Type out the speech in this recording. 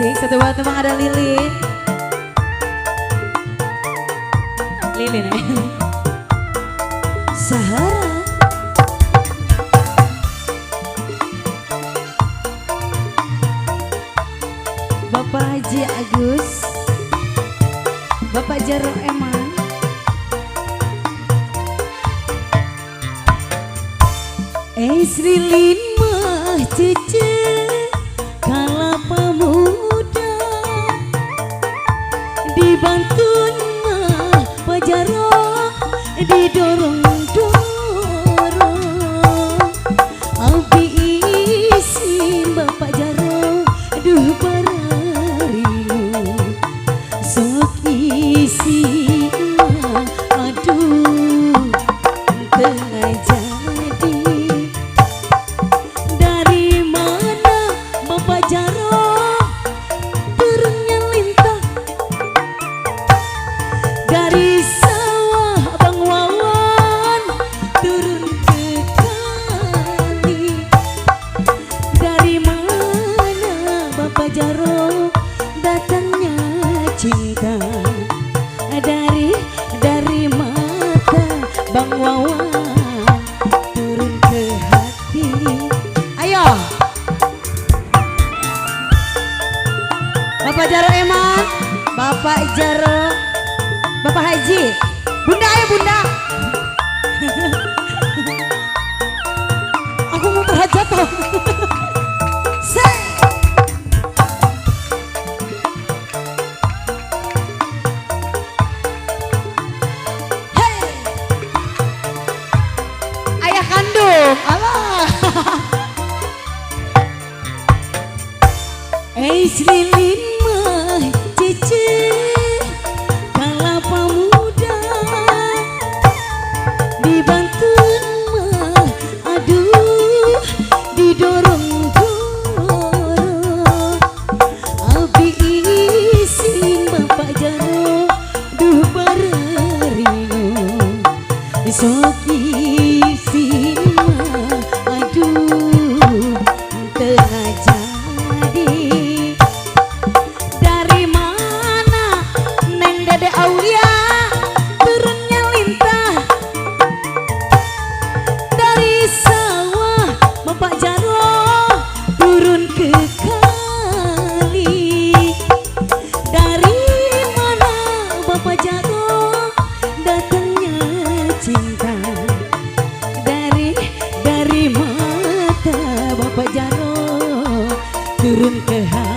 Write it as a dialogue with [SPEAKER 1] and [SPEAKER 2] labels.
[SPEAKER 1] Asik, satu buat teman ada Lilin. Lilin ya. Sahara. Bapak Haji Agus, Bapak Jaro Eman, Lilin mah cece kala pemuda, dibantun mah Pak Jaro didorong-dorong, abi isin Bapak Jaro duh bararimu sok isi mah aduh tengah jadi. Dari mana Bapak Jaro turunnya lintah, dari sawah Bang Wawan turun ke kali. Dari mana Bapak Jaro datangnya cinta, dari mata Bang Wawan turun ke hati. Ayo Bapak Jaro Eman, Bapak Jaro, Bapak Haji, Bunda ayo Bunda. Aku mau berhajat toh. Ayah kandung, alah. Lilin mah cece kala pemuda, dibantun mah aduh didorong-dorong, abi isin Bapak Jaro duh bararimu sok isin mah aduh tengah jadi. Dari mana Neng Dede Aulia turunnya lintah, dari sawah Bapak Jaro turun ke kali. Dari mana Bapak Jaro datangnya cinta, dari mata Bapak Jaro turun ke hati.